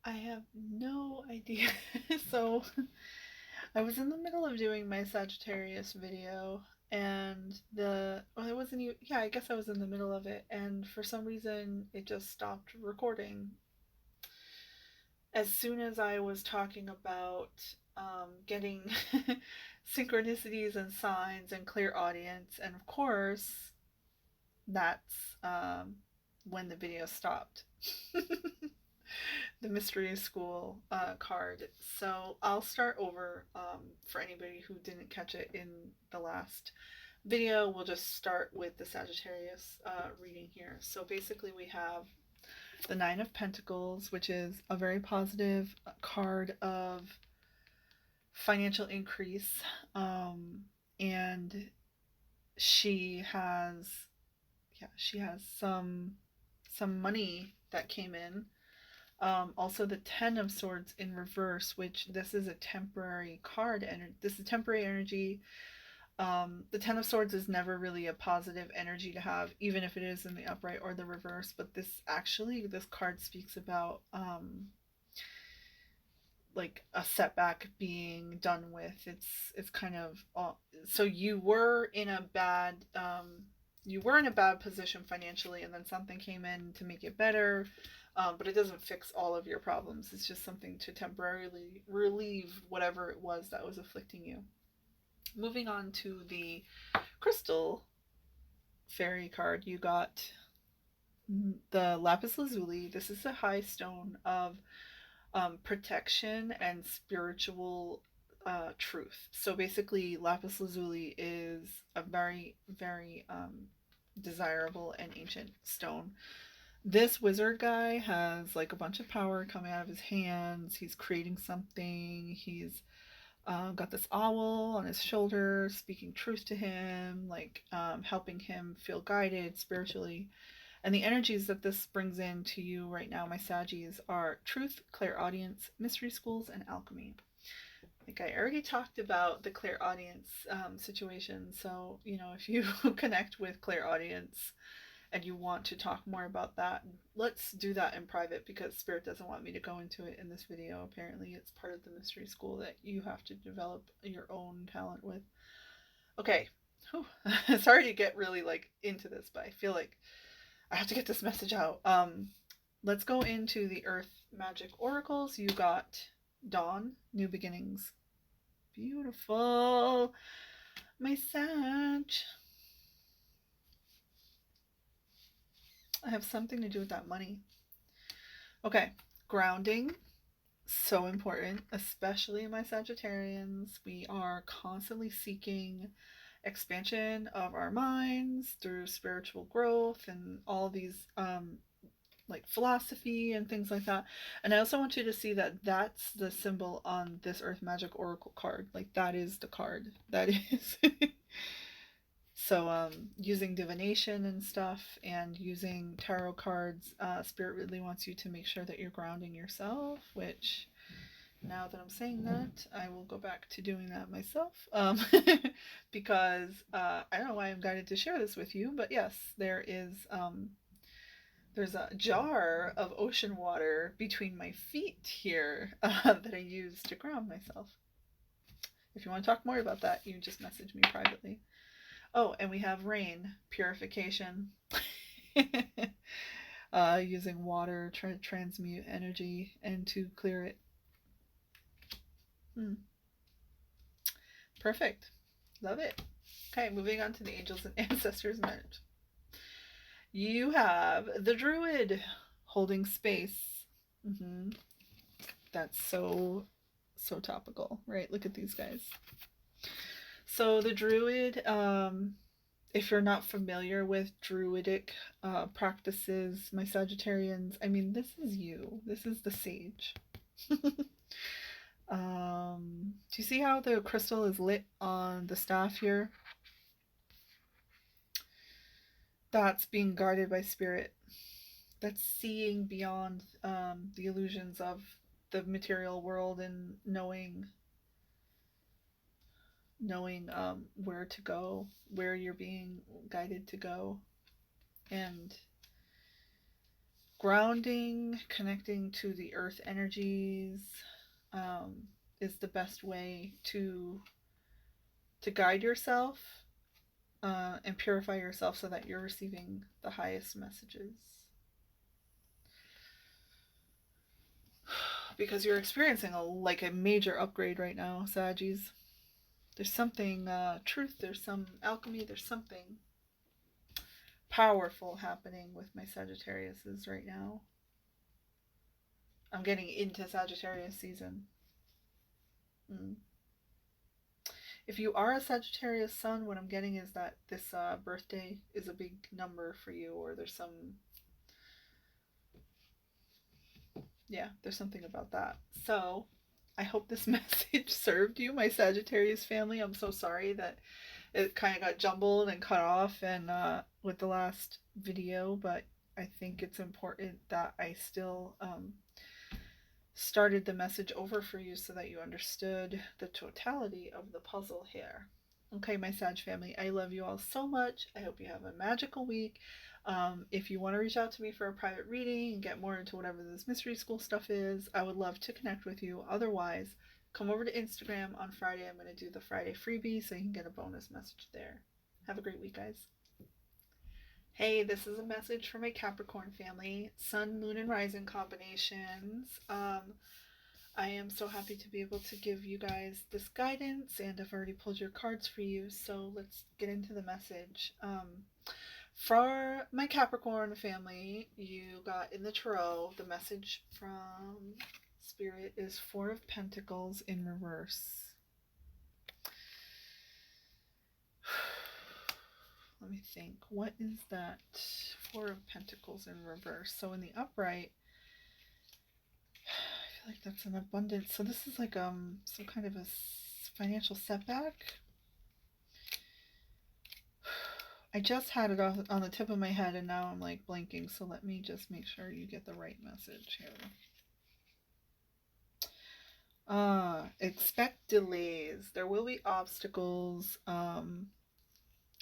I have no idea. So, I was in the middle of doing my Sagittarius video, and well, it wasn't even, yeah, I guess I was in the middle of it, and for some reason it just stopped recording. As soon as I was talking about getting synchronicities and signs and clear audience, and of course, that's when the video stopped. The mystery school card. So I'll start over for anybody who didn't catch it in the last video. We'll just start with the Sagittarius reading here. So basically, we have the Nine of Pentacles, which is a very positive card of financial increase. And she has, yeah, she has some money that came in. Also, the Ten of Swords in reverse, which this is a temporary card, and this is temporary energy. The Ten of Swords is never really a positive energy to have, even if it is in the upright or the reverse. But this card speaks about like a setback being done with. It's kind of so you were in a bad position financially, and then something came in to make it better. But it doesn't fix all of your problems. It's just something to temporarily relieve whatever it was that was afflicting you. Moving on to the crystal fairy card, you got the lapis lazuli. This is a high stone of protection and spiritual truth. So basically, lapis lazuli is a very, very desirable and ancient stone. This wizard guy has like a bunch of power coming out of his hands. He's creating something. He's got this owl on his shoulder, speaking truth to him, like helping him feel guided spiritually. And the energies that this brings in to you right now, my Saggies, are truth, clairaudience, mystery schools, and alchemy. Like I already talked about the clairaudience situation, so if you connect with clairaudience and you want to talk more about that, let's do that in private because Spirit doesn't want me to go into it in this video. Apparently, it's part of the mystery school that you have to develop your own talent with. Okay, whew. Sorry to get really like into this, but I feel like I have to get this message out. Let's go into the Earth Magic Oracles. You got Dawn, New Beginnings. Beautiful. My Sag. I have something to do with that money. Okay, grounding. So important, especially my Sagittarians. We are constantly seeking expansion of our minds through spiritual growth and all these like philosophy and things like that. And I also want you to see that that's the symbol on this Earth Magic Oracle card. Like that is the card. That is. So using divination and stuff and using tarot cards, Spirit really wants you to make sure that you're grounding yourself, which now that I'm saying that, I will go back to doing that myself. Because I don't know why I'm guided to share this with you, but yes, there's a jar of ocean water between my feet here that I use to ground myself. If you want to talk more about that, you just message me privately. Oh, and we have rain purification. Using water to transmute energy and to clear it. Hmm. Perfect. Love it. Okay, moving on to the angels and ancestors message. You have the druid holding space. Mm-hmm. That's so topical, right? Look at these guys. So the druid, if you're not familiar with druidic practices, my Sagittarians, I mean, this is you. This is the sage. Do you see how the crystal is lit on the staff here? That's being guarded by spirit. That's seeing beyond the illusions of the material world and knowing where to go, where you're being guided to go, and Grounding, connecting to the earth energies, is the best way to guide yourself, and purify yourself so that you're receiving the highest messages. Because you're experiencing a major upgrade right now, Saggies. There's something truth, there's some alchemy, there's something powerful happening with my Sagittariuses right now. I'm getting into Sagittarius season. If you are a Sagittarius sun, what I'm getting is that this birthday is a big number for you, or there's something about that. So I hope this message served you, my Sagittarius family. I'm so sorry that it kind of got jumbled and cut off and with the last video, but I think it's important that I still started the message over for you so that you understood the totality of the puzzle here. Okay, my Sag family, I love you all so much. I hope you have a magical week. If you want to reach out to me for a private reading and get more into whatever this mystery school stuff is, I would love to connect with you. Otherwise, come over to Instagram on Friday. I'm going to do the Friday freebie so you can get a bonus message there. Have a great week, guys. Hey, this is a message for my Capricorn family. Sun, Moon, and Rising combinations. I am so happy to be able to give you guys this guidance, and I've already pulled your cards for you, so let's get into the message. For my Capricorn family, you got in the tarot, the message from Spirit is Four of Pentacles in reverse. Let me think. What is that? Four of Pentacles in reverse. So in the upright, I feel like that's an abundance. So this is like some kind of a financial setback. I just had it on the tip of my head and now I'm like blanking. So let me just make sure you get the right message here. Expect delays. There will be obstacles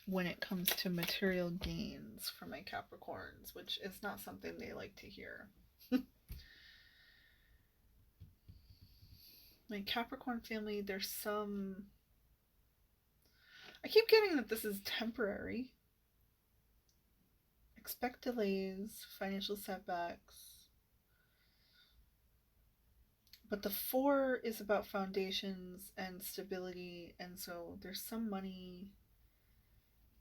when it comes to material gains for my Capricorns, which is not something they like to hear. My Capricorn family, there's I keep getting that this is temporary. Expect delays, financial setbacks. But the 4 is about foundations and stability, and so there's some money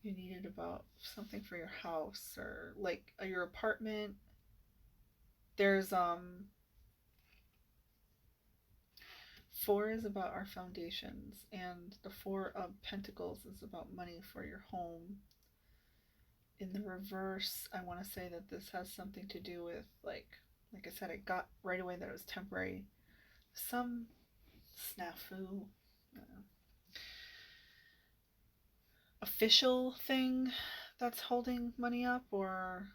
you needed about something for your house or like your apartment. There's 4 is about our foundations, and the 4 of Pentacles is about money for your home. In the reverse, I want to say that this has something to do with like I said, I got right away that it was temporary. Some snafu, official thing that's holding money up, or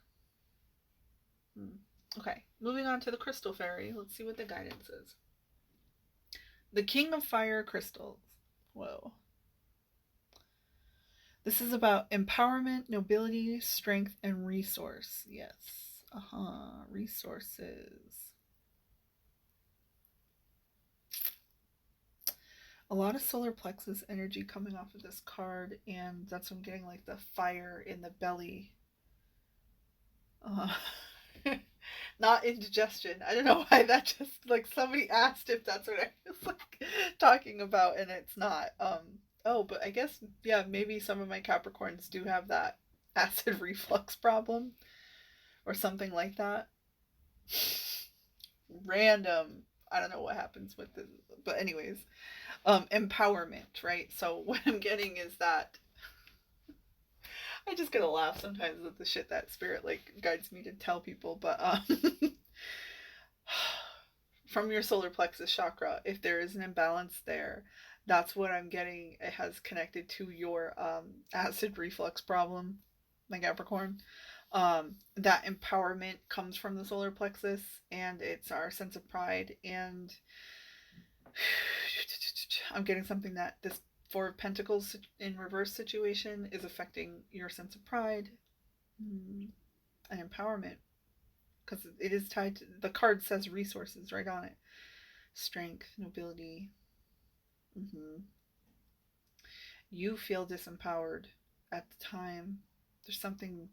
okay, moving on to the Crystal Fairy. Let's see what the guidance is. The King of Fire Crystals. Whoa. This is about empowerment, nobility, strength, and resource. Yes. Resources. A lot of solar plexus energy coming off of this card, and that's what I'm getting, like the fire in the belly. Not indigestion. I don't know why that just, like, somebody asked if that's what I was like talking about, and it's not. But I guess, yeah, maybe some of my Capricorns do have that acid reflux problem or something like that. Random. I don't know what happens with this, but anyways, empowerment, right? So what I'm getting is that I just get to laugh sometimes at the shit that Spirit like guides me to tell people, but from your solar plexus chakra, if there is an imbalance there, that's what I'm getting. It has connected to your acid reflux problem, my Capricorn. That empowerment comes from the solar plexus, and it's our sense of pride, and I'm getting something that this 4 of Pentacles in reverse situation is affecting your sense of pride and empowerment, because it is tied to, the card says resources right on it. Strength, nobility. Mm-hmm. You feel disempowered at the time. There's something,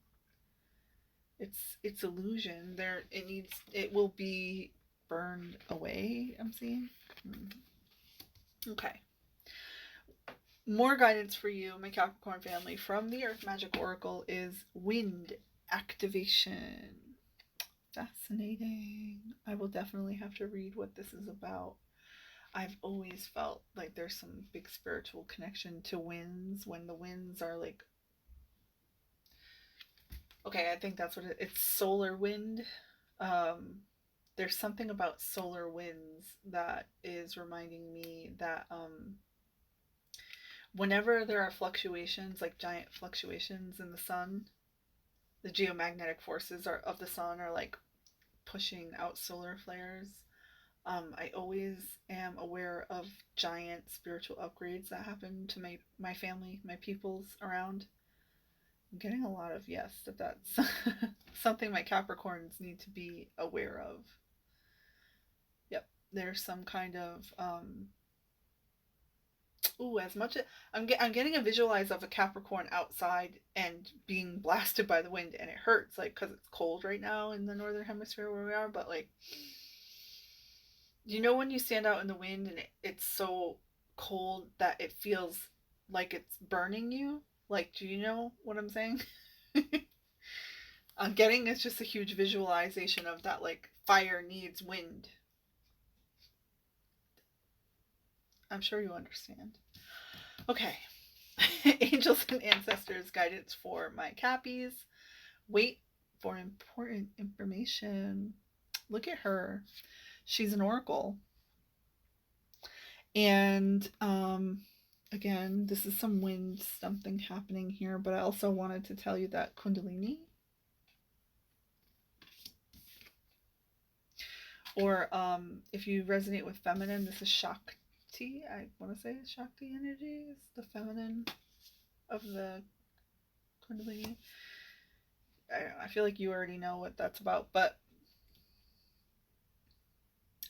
it's illusion. It will be burned away, I'm seeing. Okay. More guidance for you, my Capricorn family, from the Earth Magic Oracle is wind activation. Fascinating. I will definitely have to read what this is about. I've always felt like there's some big spiritual connection to winds, when the winds are like, okay, I think that's what it's solar wind. There's something about solar winds that is reminding me that whenever there are fluctuations, like giant fluctuations in the sun, the geomagnetic forces of the sun are like pushing out solar flares. I always am aware of giant spiritual upgrades that happen to my family, my peoples around. I'm getting a lot of yes, that's something my Capricorns need to be aware of. Yep, there's some kind of as much as I'm getting a visualize of a Capricorn outside and being blasted by the wind, and it hurts, like, because it's cold right now in the northern hemisphere where we are. But like, you know, when you stand out in the wind and it's so cold that it feels like it's burning you. Like, do you know what I'm saying? I'm getting it's just a huge visualization of that, like, fire needs wind. I'm sure you understand. Okay. Angels and ancestors guidance for my Cappies. Wait for important information. Look at her. She's an oracle. And again, this is some wind something happening here, but I also wanted to tell you that Kundalini, or if you resonate with feminine, this is Shakti. I want to say Shakti energy is the feminine of the Kundalini. I feel like you already know what that's about, but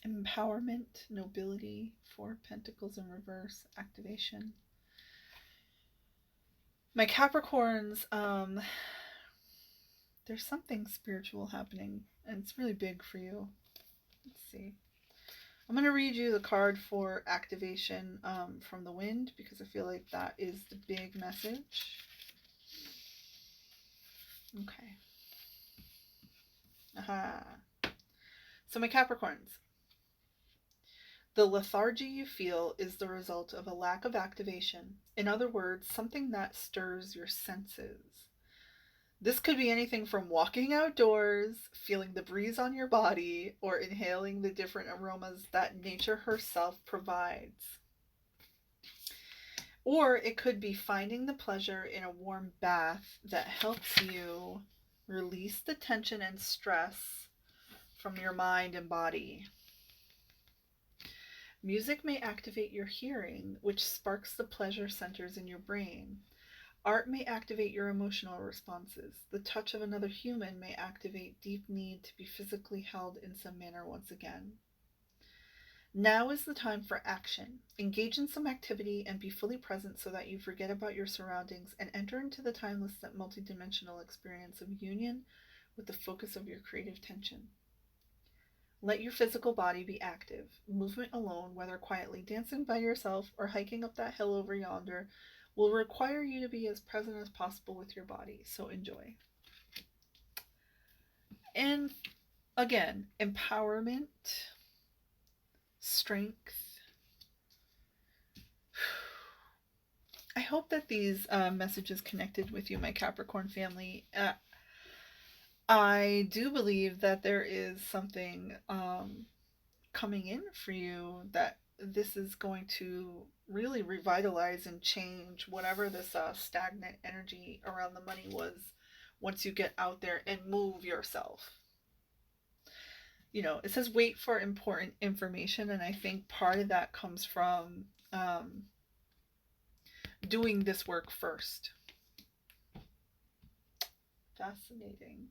empowerment, nobility, 4 Pentacles in reverse, activation. My Capricorns, there's something spiritual happening, and it's really big for you. Let's see. I'm going to read you the card for activation from the wind, because I feel like that is the big message. Okay. Aha. So my Capricorns, the lethargy you feel is the result of a lack of activation. In other words, something that stirs your senses. This could be anything from walking outdoors, feeling the breeze on your body, or inhaling the different aromas that nature herself provides. Or it could be finding the pleasure in a warm bath that helps you release the tension and stress from your mind and body. Music may activate your hearing, which sparks the pleasure centers in your brain. Art may activate your emotional responses. The touch of another human may activate deep need to be physically held in some manner once again. Now is the time for action. Engage in some activity and be fully present so that you forget about your surroundings and enter into the timeless, multidimensional experience of union with the focus of your creative tension. Let your physical body be active. Movement alone, whether quietly dancing by yourself or hiking up that hill over yonder, will require you to be as present as possible with your body, so enjoy. And again, empowerment, strength. I hope that these messages connected with you, my Capricorn family. I do believe that there is something coming in for you, that this is going to really revitalize and change whatever this stagnant energy around the money was, once you get out there and move yourself. You know, it says wait for important information, and I think part of that comes from doing this work first. Fascinating.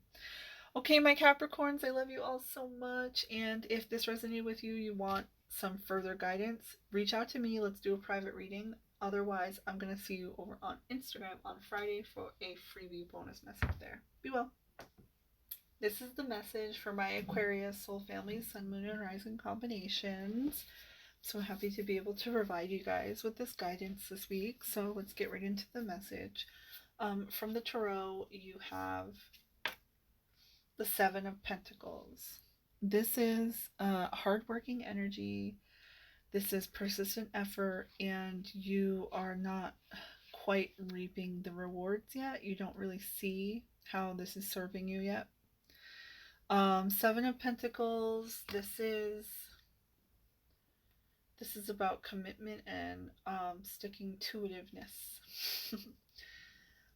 Okay, my Capricorns, I love you all so much. And if this resonated with you, you want some further guidance, reach out to me. Let's do a private reading. Otherwise, I'm going to see you over on Instagram on Friday for a freebie bonus message there. Be well. This is the message for my Aquarius soul family, sun, moon, and rising combinations. So happy to be able to provide you guys with this guidance this week. So let's get right into the message. From the Tarot, you have the Seven of Pentacles. This is hardworking energy. This is persistent effort, and you are not quite reaping the rewards yet. You don't really see how this is serving you yet. Seven of Pentacles. This is about commitment and sticking to itiveness.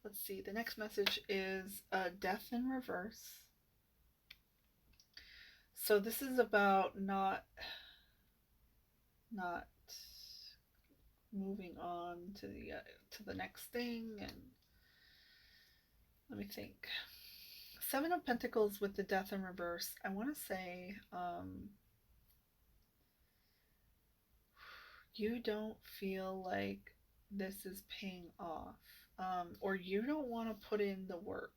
Let's see. The next message is death in reverse. So this is about not moving on to the next thing. And let me think. Seven of Pentacles with the death in reverse. I want to say you don't feel like this is paying off, or you don't want to put in the work.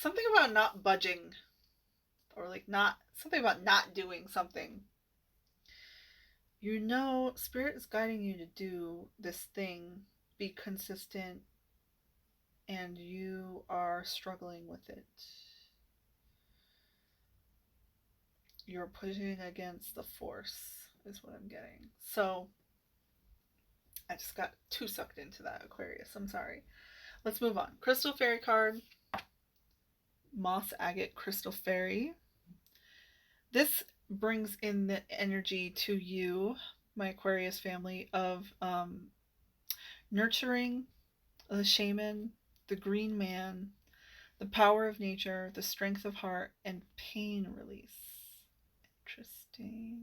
Something about not budging, or like something about not doing something. You know, Spirit is guiding you to do this thing, be consistent, and you are struggling with it. You're pushing against the force, is what I'm getting. So, I just got too sucked into that, Aquarius. I'm sorry. Let's move on. Crystal Fairy card. Moss Agate Crystal Fairy. This brings in the energy to you, my Aquarius family, of nurturing, the shaman, the green man, the power of nature, the strength of heart, and pain release. Interesting.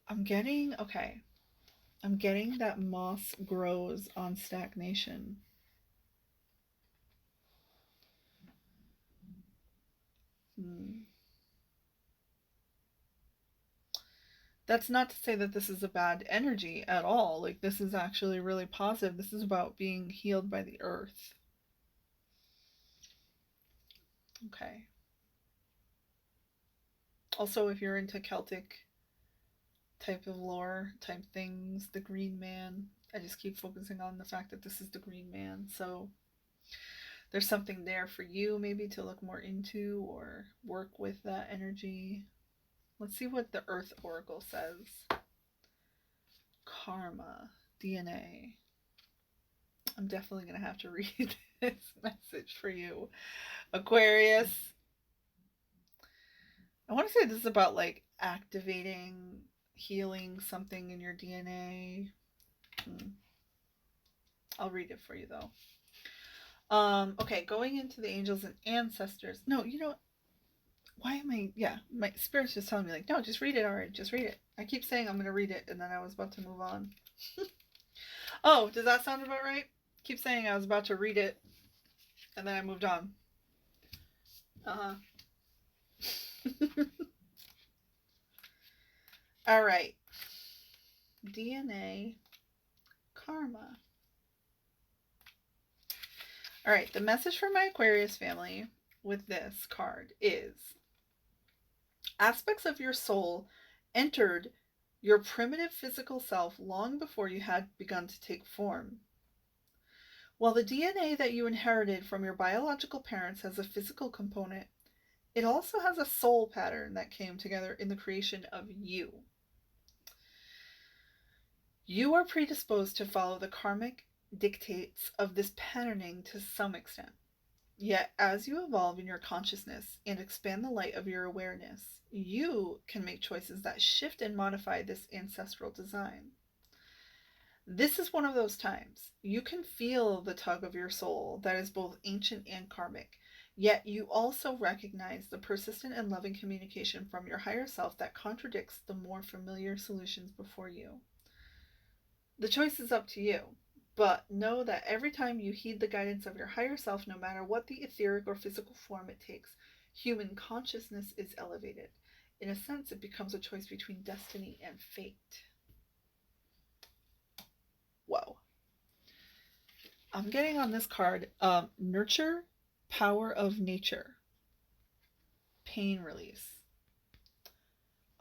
I'm getting that moss grows on stagnation. That's not to say that this is a bad energy at all. Like, this is actually really positive. This is about being healed by the earth. Okay. Also, if you're into Celtic type of lore, type things, the Green Man, I just keep focusing on the fact that this is the Green Man. So there's something there for you maybe to look more into or work with that energy. Let's see what the Earth Oracle says. Karma, DNA. I'm definitely going to have to read this message for you, Aquarius. I want to say this is about like activating, healing something in your DNA. I'll read it for you though. Okay, going into the angels and ancestors. No, you know, why am I, my spirit's just telling me like, no, just read it already, just read it. I keep saying I'm going to read it, and then I was about to move on. Oh, does that sound about right? Keep saying I was about to read it, and then I moved on. All right. DNA, karma. All right, the message for my Aquarius family with this card is aspects of your soul entered your primitive physical self long before you had begun to take form. While the DNA that you inherited from your biological parents has a physical component, it also has a soul pattern that came together in the creation of you. You are predisposed to follow the karmic dictates of this patterning to some extent. Yet, as you evolve in your consciousness and expand the light of your awareness, you can make choices that shift and modify this ancestral design. This is one of those times. You can feel the tug of your soul that is both ancient and karmic, yet you also recognize the persistent and loving communication from your higher self that contradicts the more familiar solutions before you. The choice is up to you. But know that every time you heed the guidance of your higher self, no matter what the etheric or physical form it takes, human consciousness is elevated. In a sense, it becomes a choice between destiny and fate. Whoa. I'm getting on this card, nurture, power of nature, pain release.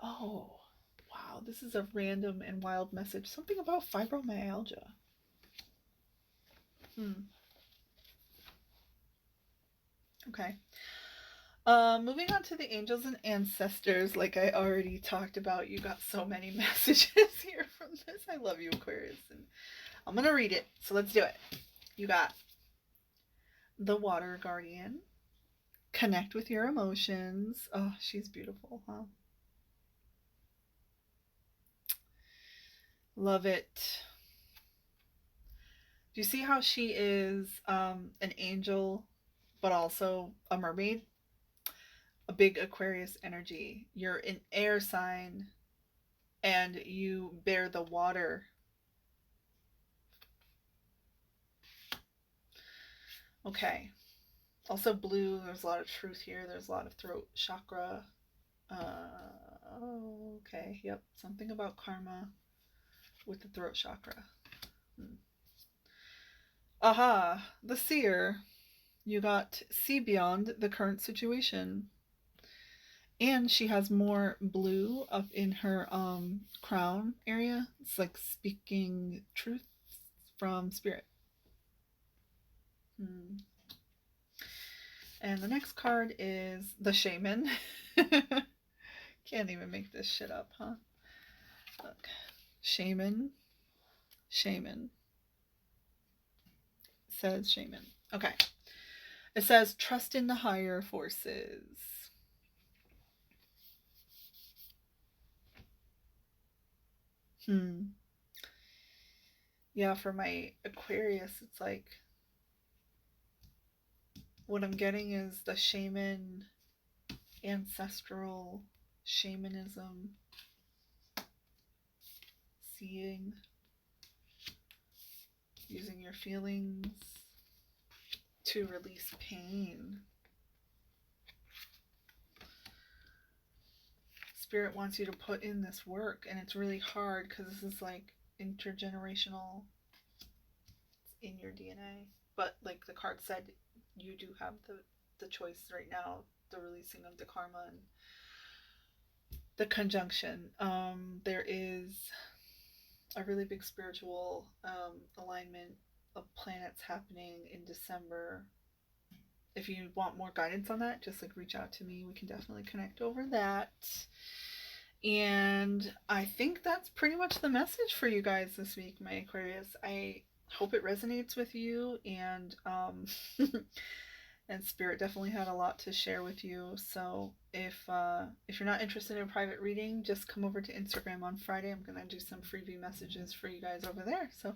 Oh, wow, this is a random and wild message. Something about fibromyalgia. Okay. Moving on to the angels and ancestors, like I already talked about. You got so many messages here from this. I love you, Aquarius. And I'm going to read it. So let's do it. You got the Water Guardian. Connect with your emotions. Oh, she's beautiful, huh? Love it. Do you see how she is an angel, but also a mermaid? A big Aquarius energy. You're an air sign and you bear the water. Okay. Also blue, there's a lot of truth here. There's a lot of throat chakra. Okay, yep. Something about karma with the throat chakra. Aha, the seer. You got see beyond the current situation. And she has more blue up in her crown area. It's like speaking truth from spirit. And the next card is the shaman. Can't even make this shit up, huh? Look. Shaman. Shaman. It says shaman. Okay. It says trust in the higher forces. Yeah, for my Aquarius, it's like what I'm getting is the shaman, ancestral shamanism, seeing, using your feelings to release pain. Spirit wants you to put in this work, and it's really hard because this is like intergenerational. It's in your DNA. But like the card said, you do have the choice right now, the releasing of the karma and the conjunction. There is a really big spiritual alignment of planets happening in December. If you want more guidance on that, just like reach out to me. We can definitely connect over that. And I think that's pretty much the message for you guys this week, my Aquarius. I hope it resonates with you, and and Spirit definitely had a lot to share with you. So if you're not interested in a private reading, just come over to Instagram on Friday. I'm gonna do some freebie messages for you guys over there. So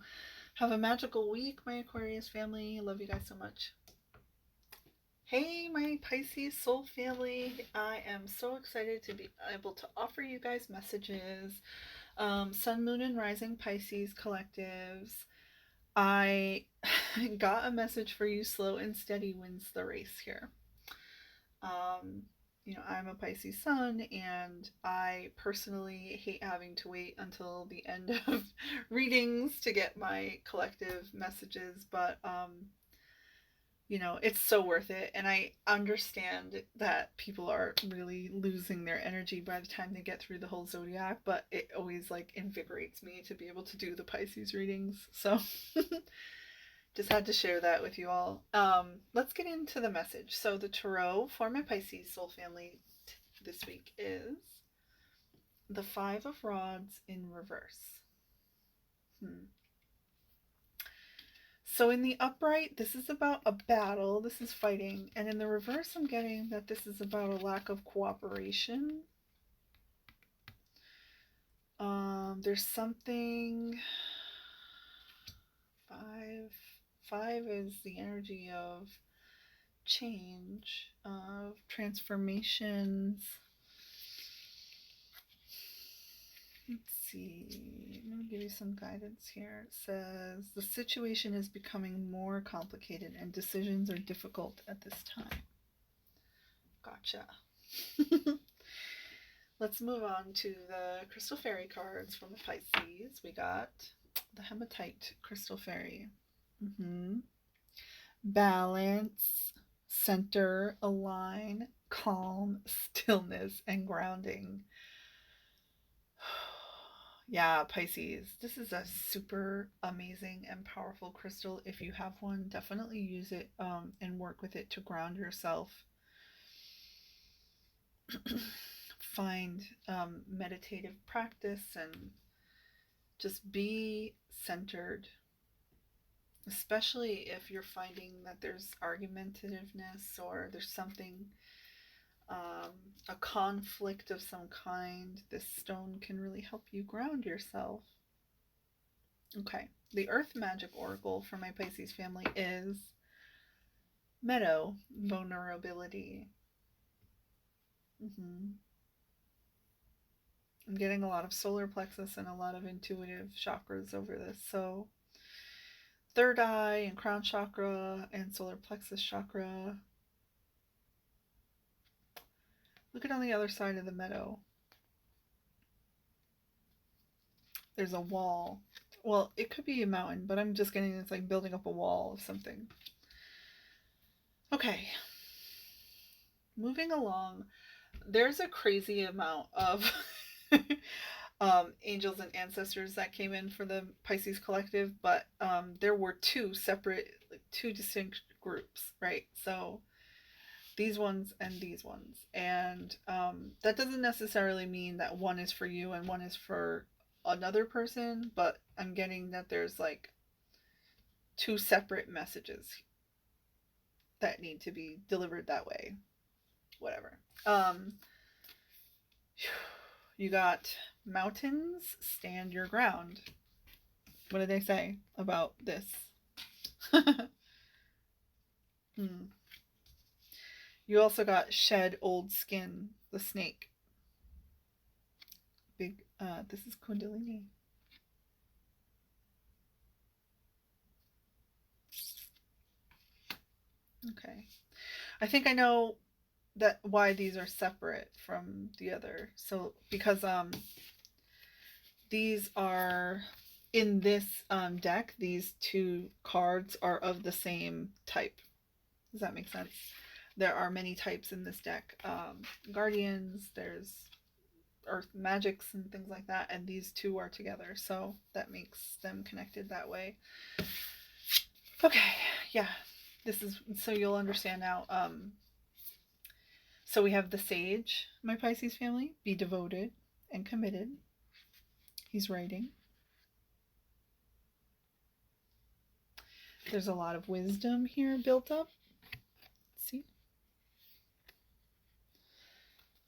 have a magical week, my Aquarius family. Love you guys so much. Hey, my Pisces soul family. I am so excited to be able to offer you guys messages. Sun, Moon, and Rising Pisces collectives. I got a message for you. Slow and steady wins the race here. I'm a Pisces sun, and I personally hate having to wait until the end of readings to get my collective messages, but it's so worth it. And I understand that people are really losing their energy by the time they get through the whole zodiac, but it always like invigorates me to be able to do the Pisces readings. So just had to share that with you all. Let's get into the message. So the tarot for my Pisces soul family this week is the Five of Rods in reverse. So in the upright, this is about a battle. This is fighting. And in the reverse, I'm getting that this is about a lack of cooperation. There's something... Five is the energy of change, of transformations. Let's see. I'm going to give you some guidance here. It says, the situation is becoming more complicated and decisions are difficult at this time. Gotcha. Let's move on to the Crystal Fairy cards from the Pisces. We got the Hematite Crystal Fairy. Balance, center, align, calm, stillness, and grounding. Yeah, Pisces. This is a super amazing and powerful crystal. If you have one, definitely use it and work with it to ground yourself. Find meditative practice and just be centered, especially if you're finding that there's argumentativeness or there's something, a conflict of some kind. This stone can really help you ground yourself. Okay, the Earth Magic Oracle for my Pisces family is Meadow, vulnerability. I'm getting a lot of solar plexus and a lot of intuitive chakras over this. So third eye and crown chakra and solar plexus chakra. Look at on the other side of the meadow. There's a wall. Well, it could be a mountain, but I'm just getting it's like building up a wall of something. Okay. Moving along. There's a crazy amount of angels and ancestors that came in for the Pisces collective, but there were two distinct groups, right? So these ones and these ones, and that doesn't necessarily mean that one is for you and one is for another person, but I'm getting that there's like two separate messages that need to be delivered that way. Whatever. You got mountains, stand your ground. What did they say about this? You also got shed old skin, the snake. Big, this is Kundalini. Okay. I think I know that why these are separate from the other. So because these are in this deck, these two cards are of the same type. Does that make sense? There are many types in this deck. Guardians, there's earth magics and things like that, and these two are together, so that makes them connected that way. Okay, yeah. This is so you'll understand now. So we have the Sage, my Pisces family. Be devoted and committed. He's writing. There's a lot of wisdom here built up. See?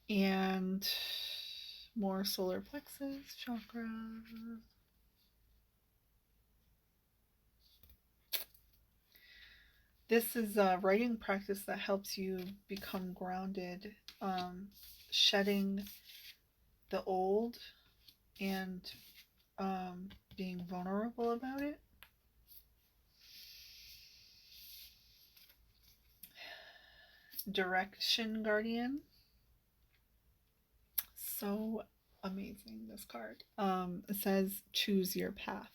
And more solar plexus chakra. This is a writing practice that helps you become grounded, shedding the old and being vulnerable about it. Direction Guardian. So amazing, this card. It says, choose your path.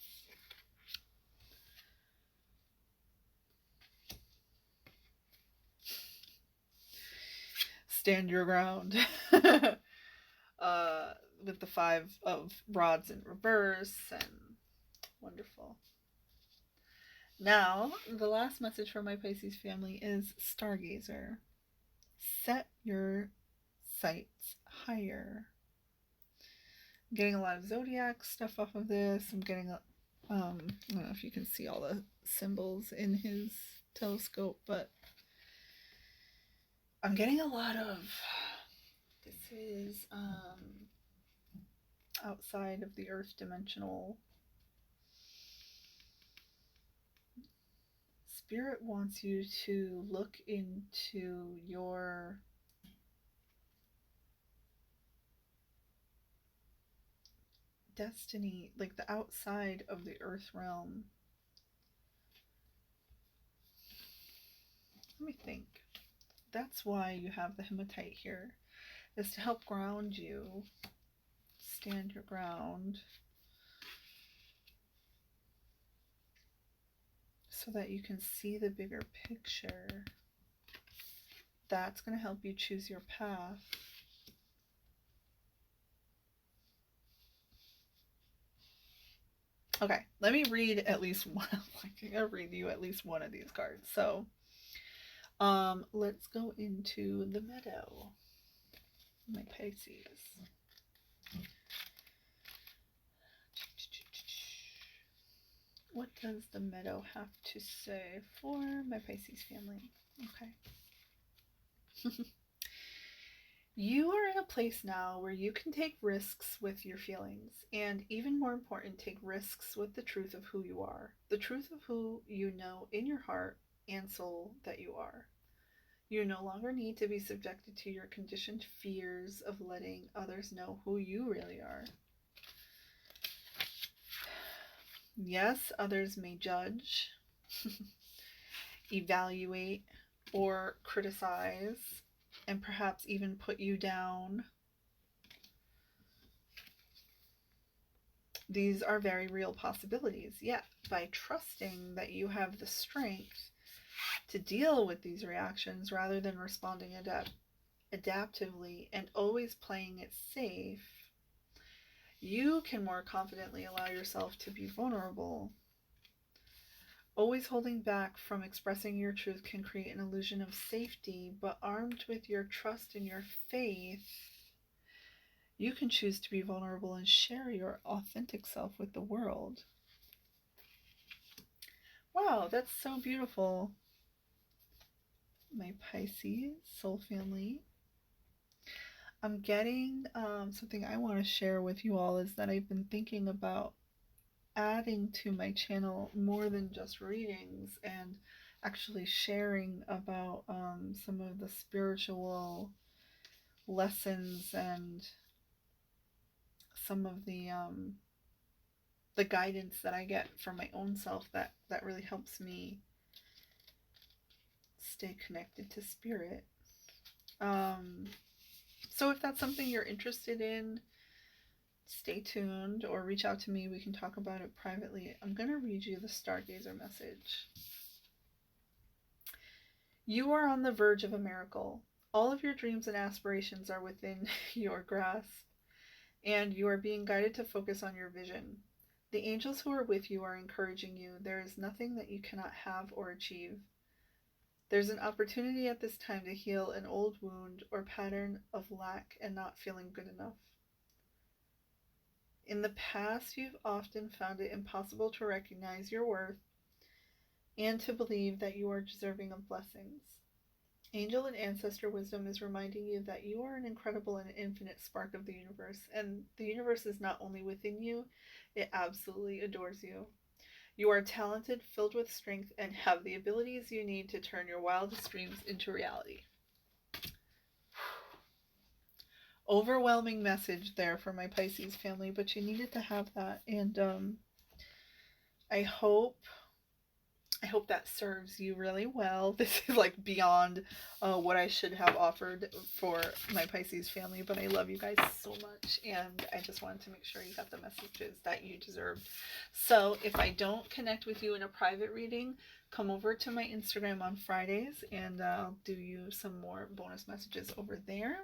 Stand your ground. With the 5 of rods in reverse, and wonderful. Now, the last message for my Pisces family is Stargazer. Set your sights higher. I'm getting a lot of zodiac stuff off of this. I'm getting I don't know if you can see all the symbols in his telescope, but I'm getting a lot of, this is outside of the earth dimensional. Spirit wants you to look into your destiny, like the outside of the earth realm. Let me think. That's why you have the hematite here, is to help ground you, stand your ground, so that you can see the bigger picture. That's going to help you choose your path. Okay, let me read at least one. I'm gonna read you at least one of these cards. So, let's go into the meadow. My Pisces. What does the meadow have to say for my Pisces family? Okay. You are in a place now where you can take risks with your feelings, and even more important, take risks with the truth of who you are, the truth of who you know in your heart and soul that you are. You no longer need to be subjected to your conditioned fears of letting others know who you really are. Yes, others may judge, evaluate, or criticize, and perhaps even put you down. These are very real possibilities, yet by trusting that you have the strength to deal with these reactions rather than responding adaptively and always playing it safe, you can more confidently allow yourself to be vulnerable. Always holding back from expressing your truth can create an illusion of safety, but armed with your trust and your faith, you can choose to be vulnerable and share your authentic self with the world. Wow, that's so beautiful. My Pisces soul family. I'm getting something I want to share with you all is that I've been thinking about adding to my channel more than just readings and actually sharing about some of the spiritual lessons and some of the guidance that I get from my own self that really helps me stay connected to spirit. So if that's something you're interested in, stay tuned or reach out to me. We can talk about it privately. I'm going to read you the Stargazer message. You are on the verge of a miracle. All of your dreams and aspirations are within your grasp, and you are being guided to focus on your vision. The angels who are with you are encouraging you. There is nothing that you cannot have or achieve. There's an opportunity at this time to heal an old wound or pattern of lack and not feeling good enough. In the past, you've often found it impossible to recognize your worth and to believe that you are deserving of blessings. Angel and ancestor wisdom is reminding you that you are an incredible and infinite spark of the universe, and the universe is not only within you, it absolutely adores you. You are talented, filled with strength, and have the abilities you need to turn your wildest dreams into reality. Overwhelming message there for my Pisces family, but you needed to have that, and I hope that serves you really well. This is like beyond what I should have offered for my Pisces family, but I love you guys so much, and I just wanted to make sure you got the messages that you deserved. So if I don't connect with you in a private reading, come over to my Instagram on Fridays, and I'll do you some more bonus messages over there.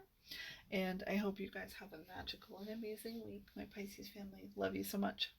And I hope you guys have a magical and amazing week, my Pisces family. Love you so much.